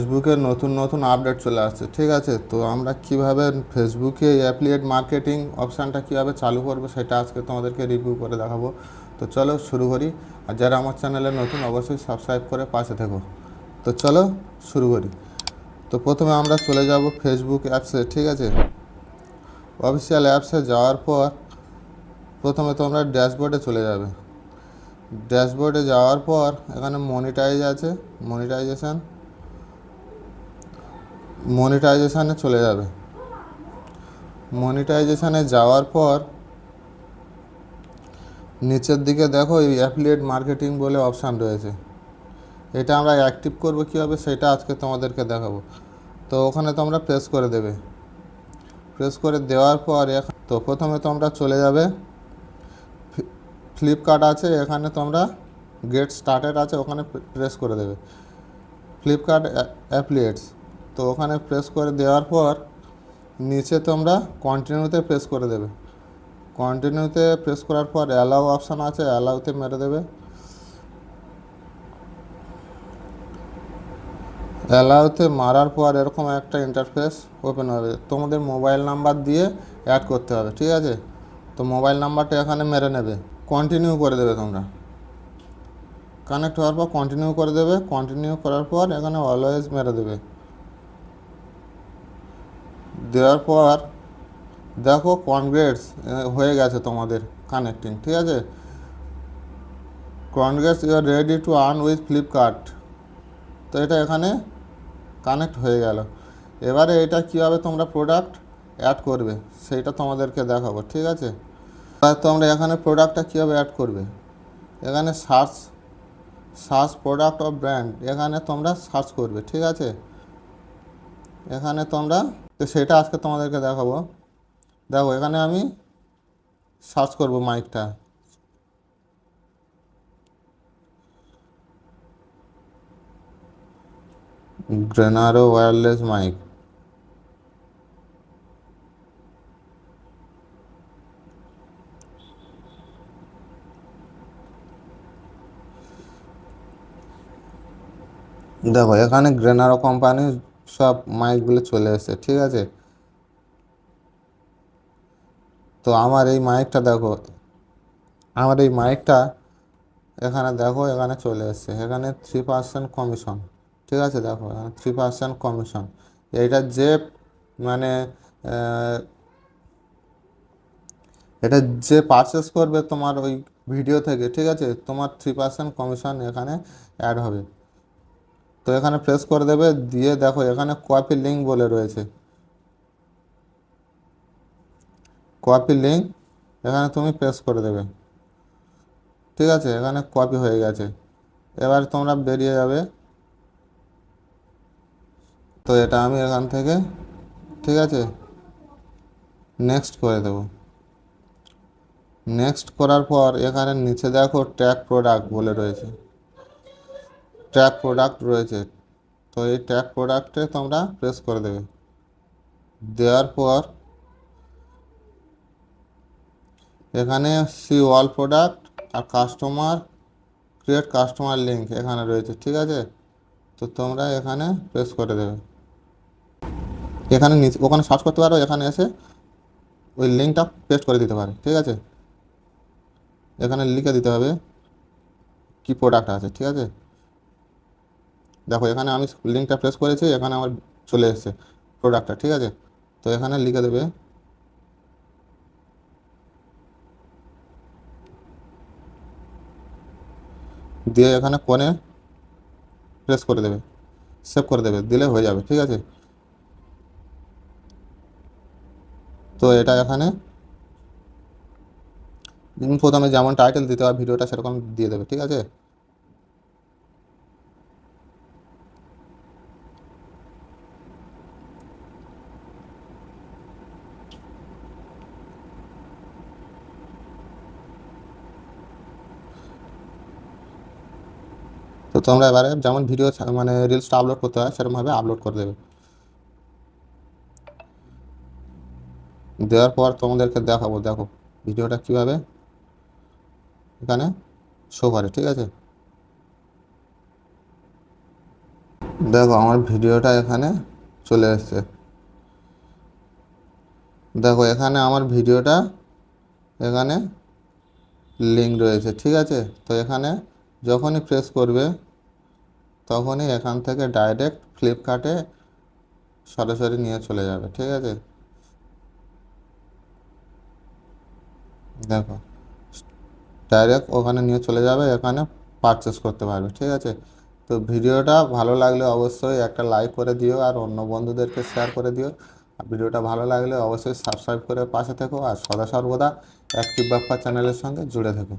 ফেসবুকে নতুন নতুন আপডেট চলে আসছে, ঠিক আছে। তো আমরা কিভাবে ফেসবুকে অ্যাফিলিয়েট মার্কেটিং অপশানটা কিভাবে চালু করবো সেটা আজকে তোমাদেরকে রিভিউ করে দেখাবো। তো চলো শুরু করি। আর যারা আমার চ্যানেলে নতুন অবশ্যই সাবস্ক্রাইব করে পাশে থেকো। তো চলো শুরু করি। তো প্রথমে আমরা চলে যাব ফেসবুক অ্যাপসে, ঠিক আছে। অফিসিয়াল অ্যাপসে যাওয়ার পর প্রথমে তোমরা ড্যাশবোর্ডে চলে যাবে। ড্যাশবোর্ডে যাওয়ার পর এখানে মনিটাইজেশানে চলে যাবে। মনিটাইজেশানে যাওয়ার পর নিচের দিকে দেখো এই অ্যাফিলিয়েট মার্কেটিং বলে অপশান রয়েছে। এটা আমরা অ্যাক্টিভ করবো কীভাবে সেটা আজকে তোমাদেরকে দেখাবো। তো ওখানে তোমরা প্রেস করে দেবে। প্রেস করে দেওয়ার পর তো প্রথমে তোমরা চলে যাবে, ফ্লিপকার্ট আছে এখানে তোমরা গেট স্টার্টেড আছে, ওখানে প্রেস করে দেবে ফ্লিপকার্ট অ্যাফিলিয়েটস। তো ওখানে প্রেস করে দেওয়ার পর নিচে তোমরা কন্টিনিউতে প্রেস করে দেবে। কন্টিনিউতে প্রেস করার পর অ্যালাউ অপশান আছে, অ্যালাউতে মেরে দেবে। অ্যালাউতে মারার পর এরকম একটা ইন্টারফেস ওপেন হবে। তোমাদের মোবাইল নাম্বার দিয়ে অ্যাড করতে হবে, ঠিক আছে। তো মোবাইল নাম্বারটা এখানে মেরে নেবে, কন্টিনিউ করে দেবে। তোমরা কানেক্ট হওয়ার পর কন্টিনিউ করে দেবে। কন্টিনিউ করার পর এখানে অলওয়েজ মেরে দেবে। দেওয়ার পর দেখো কনগ্রেটস হয়ে গেছে তোমাদের কানেক্টিং, ঠিক আছে। Congrats, you are ready to earn with Flipkart. তো এটা এখানে কানেক্ট হয়ে গেল। এবারে এটা কীভাবে তোমরা প্রোডাক্ট অ্যাড করবে সেইটা তোমাদেরকে দেখাবো, ঠিক আছে। আর তোমরা এখানে প্রোডাক্টটা কীভাবে অ্যাড করবে, এখানে সার্চ প্রোডাক্ট অফ ব্র্যান্ড, এখানে তোমরা সার্চ করবে, ঠিক আছে। এখানে তোমরা তো সেটা আজকে তোমাদেরকে দেখাবো। দেখো এখানে আমি সার্চ করব মাইকটা। গ্রেনারো ওয়্যারলেস মাইক। দেখো এখানে গ্রেনারো কোম্পানির সব মাইকগুলো চলে এসেছে, ঠিক আছে। তো আমার এই মাইকটা দেখো, এখানে দেখো এখানে চলে এসেছে, এখানে 3% কমিশন, ঠিক আছে। দেখো এখানে 3% কমিশন। এইটা যে মানে আহ, এটা যে পারচেস করবে তোমার ওই ভিডিও থেকে, ঠিক আছে, তোমার 3% কমিশন এখানে অ্যাড হবে। তো এখানে প্রেস করে দেবে, দিয়ে দেখো এখানে কপি লিঙ্ক বলে রয়েছে। কপি লিঙ্ক এখানে তুমি প্রেস করে দেবে, ঠিক আছে। এখানে কপি হয়ে গেছে। এবার তোমরা বেরিয়ে যাবে। তো এটা আমি এখান থেকে, ঠিক আছে, নেক্সট করে দেব। নেক্সট করার পর এখানে নিচে দেখো ট্যাগ প্রোডাক্ট বলে রয়েছে, ট্যাগ প্রোডাক্ট রয়েছে। তো এই ট্যাগ প্রোডাক্টে তোমরা প্রেস করে দেবে। দেওয়ার পর এখানে সি অল প্রোডাক্ট আর কাস্টমার, ক্রিয়েট কাস্টমার লিঙ্ক এখানে রয়েছে, ঠিক আছে। তো তোমরা এখানে প্রেস করে দেবে। এখানে নিচে ওখানে সার্চ করতে পারো, এখানে এসে ওই লিঙ্কটা পেস্ট করে দিতে পারে, ঠিক আছে। এখানে লিখে দিতে হবে কি প্রোডাক্ট আছে, ঠিক আছে। দেখো এখানে আমি লিঙ্কটা প্রেস করেছি, এখানে আমার চলে এসেছে প্রোডাক্টটা, ঠিক আছে। তো এখানে লিখে দেবে, দিয়ে এখানে কোণে প্রেস করে দেবে, সেভ করে দেবে, দিলে হয়ে যাবে, ঠিক আছে। তো এটা এখানে প্রথমে যেমন টাইটেল দিতে হয় ভিডিওটা সেরকম দিয়ে দেবে, ঠিক আছে। তো তোমরা এবারে যেমন ভিডিও মানে রিলসটা আপলোড করতে হয় সেরকমভাবে আপলোড করে দেবে। দেওয়ার পর তোমাদেরকে দেখাবো, দেখো ভিডিওটা কীভাবে এখানে শো করে, ঠিক আছে। দেখো আমার ভিডিওটা এখানে চলে এসছে। দেখো এখানে আমার ভিডিওটা এখানে লিঙ্ক রয়েছে, ঠিক আছে। তো এখানে যখনই প্রেস করবে তখনই এখান থেকে ডাইরেক্ট ফ্লিপকার্টে সরাসরি নিয়ে চলে যাবে, ঠিক আছে। দেখো ডাইরেক্ট ওখানে নিয়ে চলে যাবে, এখানে পারচেস করতে পারবে, ঠিক আছে। তো ভিডিওটা ভালো লাগলে অবশ্যই একটা লাইক করে দিও আর অন্য বন্ধুদেরকে শেয়ার করে দিও। আর ভিডিওটা ভালো লাগলে অবশ্যই সাবস্ক্রাইব করে পাশে থেকো আর সদা সর্বদা অ্যাক্টিভ বাপ্পা চ্যানেলের সঙ্গে জুড়ে থেকো।